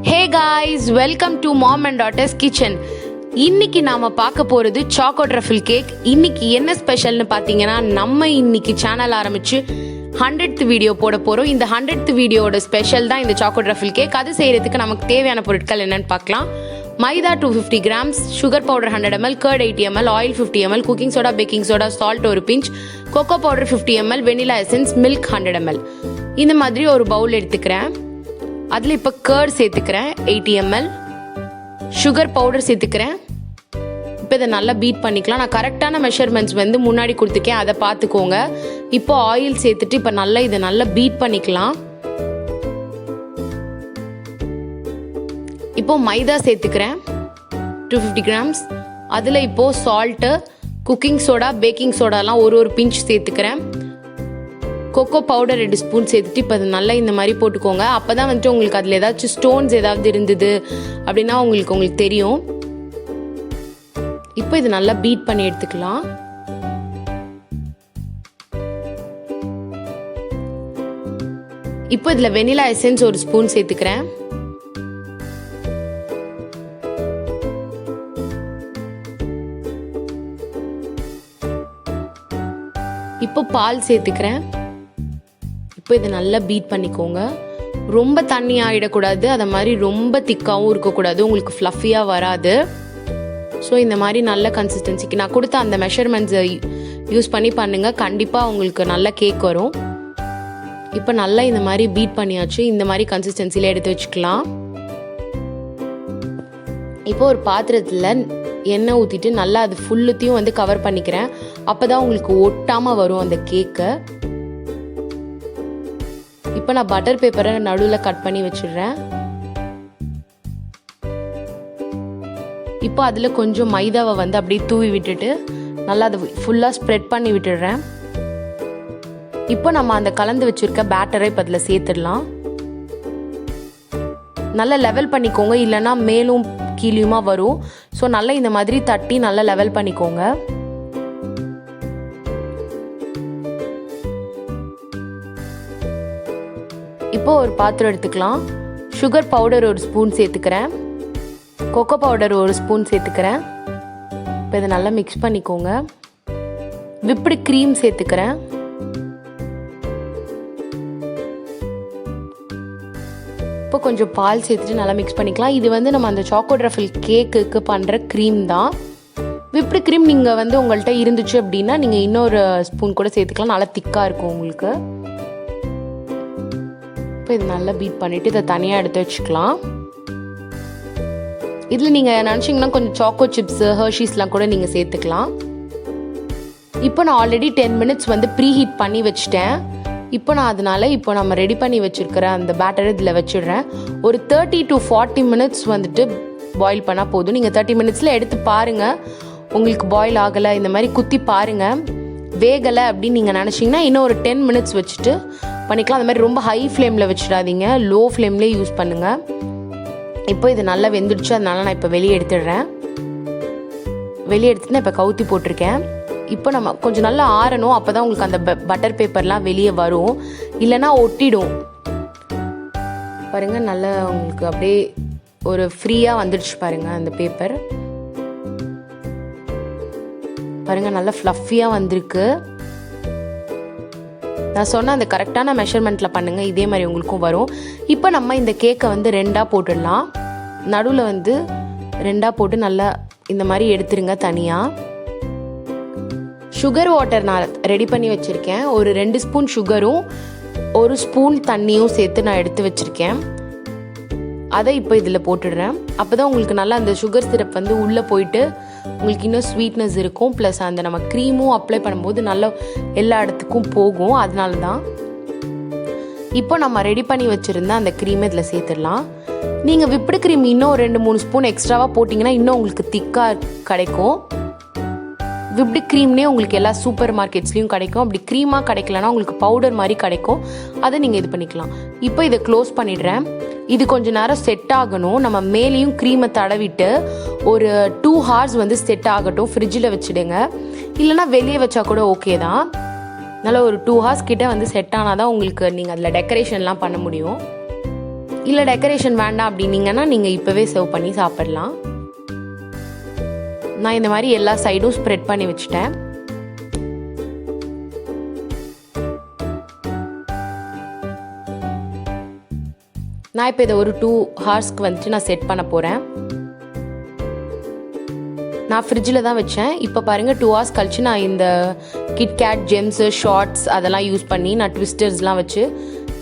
Hey guys, welcome to Mom and Daughter's Kitchen. இன்னைக்கு நாம பார்க்க போறது Choco Truffle Cake. இன்னைக்கு என்ன ஸ்பெஷல்னு பாத்தீங்கன்னா நம்ம இன்னைக்கு சேனல் ஆரம்பிச்சு 100th வீடியோ போட போறோம். இந்த 100th வீடியோட ஸ்பெஷல் தான் இந்த Choco Truffle Cake. அது செய்யறதுக்கு நமக்கு தேவையான பொருட்கள் என்னன்னு பார்க்கலாம். மைதா 250 grams, sugar powder 100 ml, curd 80 ml, oil 50 ml, cooking soda, baking soda, salt ஒரு pinch, cocoa powder 50 ml, vanilla essence, milk 100 ml. இந்த மாதிரி ஒரு பவுல் எடுத்துக்கிறேன். அதில் இப்போ கர்ட் சேர்த்துக்கிறேன் 80 ml, சுகர் பவுடர் சேர்த்துக்கிறேன். இப்போ இதை நல்லா பீட் பண்ணிக்கலாம். நான் கரெக்டான மெஷர்மெண்ட்ஸ் வந்து முன்னாடி கொடுத்துருக்கேன், அதை பார்த்துக்கோங்க. இப்போ ஆயில் சேர்த்துட்டு இப்போ இதை நல்லா பீட் பண்ணிக்கலாம். இப்போ மைதா சேர்த்துக்கிறேன் 250 grams. அதில் இப்போ சால்ட்டு, குக்கிங் சோடா, பேக்கிங் சோடாலாம் ஒரு பிஞ்ச் சேர்த்துக்கிறேன். கொக்கோ பவுடர் 2 ஸ்பூன் சேர்த்துட்டு இப்போ அது நல்லா இந்த மாதிரி போட்டுக்கோங்க. அப்போ தான் வந்துட்டு உங்களுக்கு அதில் ஏதாச்சும் ஸ்டோன்ஸ் ஏதாவது இருந்தது அப்படின்னா உங்களுக்கு தெரியும். இப்போ இது நல்லா பீட் பண்ணி எடுத்துக்கலாம். இப்போ இதில் வெனிலா எசன்ஸ் 1 ஸ்பூன் சேர்த்துக்கிறேன். இப்போ பால் சேர்த்துக்கிறேன். இப்போ இதை நல்லா பீட் பண்ணிக்கோங்க. ரொம்ப தண்ணி ஆகிடக்கூடாது, அதை மாதிரி ரொம்ப திக்காகவும் இருக்கக்கூடாது, உங்களுக்கு ஃப்ளஃபியாக வராது. ஸோ இந்த மாதிரி நல்ல கன்சிஸ்டன்சிக்கு நான் கொடுத்த அந்த மெஷர்மெண்ட்ஸை யூஸ் பண்ணி பண்ணுங்கள், கண்டிப்பாக உங்களுக்கு நல்ல கேக் வரும். இப்போ நல்லா இந்த மாதிரி பீட் பண்ணியாச்சு. இந்த மாதிரி கன்சிஸ்டன்சியில் எடுத்து வச்சுக்கலாம். இப்போ ஒரு பாத்திரத்தில் எண்ணெய் ஊற்றிட்டு நல்லா அது ஃபுல்லுத்தையும் வந்து கவர் பண்ணிக்கிறேன். அப்போ தான் உங்களுக்கு ஒட்டாமல் வரும் அந்த கேக்கு. இப்போ நான் பட்டர் பேப்பரை நடுவில் கட் பண்ணி வச்சிடுறேன். இப்போ அதில் கொஞ்சம் மைதாவை வந்து அப்படியே தூவி விட்டுட்டு நல்லா அதை ஃபுல்லாக ஸ்ப்ரெட் பண்ணி விட்டுடுறேன். இப்போ நம்ம அந்த கலந்து வச்சுருக்க பேட்டரை இப்போ அதில் சேர்த்துடலாம். நல்லா லெவல் பண்ணிக்கோங்க, இல்லைன்னா மேலும் கீழியுமா வரும். ஸோ நல்லா இந்த மாதிரி தட்டி நல்லா லெவல் பண்ணிக்கோங்க. இப்போ ஒரு பாத்திரம் எடுத்துக்கலாம். சுகர் பவுடர் 1 ஸ்பூன் சேர்த்துக்கிறேன். கொக்கோ பவுடர் 1 ஸ்பூன் சேர்த்துக்கிறேன். இப்போ இதை நல்லா மிக்ஸ் பண்ணிக்கோங்க. விப்டு க்ரீம் சேர்த்துக்கிறேன். இப்போ கொஞ்சம் பால் சேர்த்துட்டு நல்லா மிக்ஸ் பண்ணிக்கலாம். இது வந்து நம்ம அந்த சாக்கோ ட்ரஃபிள் கேக்குக்கு பண்ணுற க்ரீம் தான். விப்டு க்ரீம் நீங்கள் வந்து உங்கள்கிட்ட இருந்துச்சு அப்படின்னா நீங்கள் இன்னொரு ஸ்பூன் கூட சேர்த்துக்கலாம், நல்லா திக்காக இருக்கும் உங்களுக்கு. இப்போ இது நல்லா பீட் பண்ணிவிட்டு இதை தனியாக எடுத்து வச்சுக்கலாம். இதில் நீங்கள் நினச்சிங்கன்னா கொஞ்சம் சாக்கோ சிப்ஸு, ஹர்ஷீஸ்லாம் கூட நீங்கள் சேர்த்துக்கலாம். இப்போ நான் ஆல்ரெடி 10 minutes வந்து ப்ரீ ஹீட் பண்ணி வச்சுட்டேன். இப்போ நான் அதனால இப்போ நம்ம ரெடி பண்ணி வச்சுருக்கிற அந்த பேட்டர் இதில் வச்சிடுறேன். ஒரு 30 to 40 minutes வந்துட்டு பாயில் பண்ணால் போதும். நீங்கள் 30 minutesல எடுத்து பாருங்கள், உங்களுக்கு பாயில் ஆகலை, இந்த மாதிரி குத்தி பாருங்கள், வேகலை அப்படின்னு நீங்கள் நினச்சிங்கன்னா இன்னும் ஒரு 10 minutes வச்சுட்டு பண்ணிக்கலாம். அந்த மாதிரி ரொம்ப ஹை ஃப்ளேமில் வச்சிடாதீங்க, லோ ஃப்ளேம்லேயே யூஸ் பண்ணுங்கள். இப்போ இது நல்லா வெந்துடுச்சு, அதனால நான் இப்போ வெளியே எடுத்துடுறேன். வெளியே எடுத்துட்டு நான் இப்போ கவுத்தி போட்டிருக்கேன். இப்போ நம்ம கொஞ்சம் நல்லா ஆறணும், அப்போ தான் உங்களுக்கு அந்த பட்டர் பேப்பர்லாம் வெளியே வரும், இல்லைன்னா ஒட்டிடும். பாருங்கள், நல்லா உங்களுக்கு அப்படியே ஒரு ஃப்ரீயாக வந்துடுச்சு பாருங்கள் அந்த பேப்பர். பாருங்கள், நல்லா ஃப்ளஃபியாக வந்திருக்கு. நான் சொன்ன அந்த கரெக்டான மெஷர்மெண்ட்டில் பண்ணுங்கள், இதே மாதிரி உங்களுக்கும் வரும். இப்போ நம்ம இந்த கேக்கை வந்து 2ஆக போட்டுடலாம். நடுவில் வந்து 2ஆக போட்டு நல்லா இந்த மாதிரி எடுத்துருங்க தனியாக. சுகர் வாட்டர் நான் ரெடி பண்ணி வச்சுருக்கேன். ஒரு 2 ஸ்பூன் சுகரும் 1 ஸ்பூன் தண்ணியும் சேர்த்து நான் எடுத்து வச்சுருக்கேன். அதை இப்போ இதில் போட்டுடுறேன். அப்போ தான் உங்களுக்கு நல்லா அந்த சுகர் சிரப் வந்து உள்ளே போயிட்டு உங்களுக்கு இன்னும் ஸ்வீட்னஸ் இருக்கும். ப்ளஸ் அந்த நம்ம க்ரீமும் அப்ளை பண்ணும்போது நல்லா எல்லா இடத்துக்கும் போகும், அதனால தான். இப்போ நம்ம ரெடி பண்ணி வச்சுருந்த அந்த க்ரீமை இதில் சேர்த்துடலாம். நீங்கள் விப்டு க்ரீம் இன்னும் 2-3 ஸ்பூன் எக்ஸ்ட்ராவாக போட்டிங்கன்னா இன்னும் உங்களுக்கு திக்காக கிடைக்கும். விப்டு க்ரீம்னே உங்களுக்கு எல்லா சூப்பர் மார்க்கெட்ஸ்லேயும் கிடைக்கும். அப்படி க்ரீமாக கிடைக்கலன்னா உங்களுக்கு பவுடர் மாதிரி கிடைக்கும், அதை நீங்கள் இது பண்ணிக்கலாம். இப்போ இதை க்ளோஸ் பண்ணிடுறேன். இது கொஞ்சம் நேரம் செட் ஆகணும். நம்ம மேலேயும் க்ரீமை தடவிட்டு ஒரு 2 hours வந்து செட் ஆகட்டும், ஃப்ரிட்ஜில் வச்சுடுங்க. இல்லைனா வெளியே வச்சா கூட ஓகே தான். நல்லா ஒரு 2 hours கிட்ட வந்து செட் ஆனால் தான் உங்களுக்கு நீங்கள் அதில் டெக்கரேஷன்லாம் பண்ண முடியும். இல்லை டெக்கரேஷன் வேண்டாம் அப்படின்னீங்கன்னா நீங்கள் இப்போவே சர்வ் பண்ணி சாப்பிடலாம். நான் இந்த மாதிரி எல்லா சைடும் ஸ்ப்ரெட் பண்ணி வச்சுட்டேன். நான் இப்போ இதை ஒரு 2 ஹார்ஸ்க்கு வந்துட்டு நான் செட் பண்ண போகிறேன். நான் ஃப்ரிட்ஜில் தான் வச்சேன். இப்போ பாருங்கள் 2 ஹார்ஸ் கழிச்சு நான் இந்த கிட்கேட் ஜெம்ஸு ஷார்ட்ஸ் அதெல்லாம் யூஸ் பண்ணி நான் ட்விஸ்டர்ஸ்லாம் வச்சு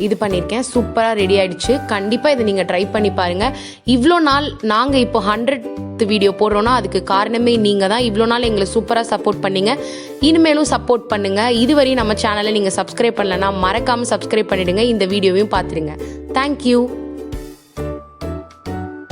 இது பண்ணியிருக்கேன். சூப்பராக ரெடி ஆகிடுச்சு. கண்டிப்பாக இதை நீங்கள் ட்ரை பண்ணி பாருங்கள். இவ்வளோ நாள் நாங்கள் இப்போ 100th வீடியோ போடுறோன்னா அதுக்கு காரணமே நீங்கள் தான். இவ்வளோ நாள் எங்களை சூப்பராக சப்போர்ட் பண்ணிங்க, இனிமேலும் சப்போர்ட் பண்ணுங்கள். இதுவரையும் நம்ம சேனலை நீங்கள் சப்ஸ்கிரைப் பண்ணலன்னா மறக்காமல் சப்ஸ்கிரைப் பண்ணிவிடுங்க. இந்த வீடியோவையும் பார்த்துடுங்க. தேங்க்யூ.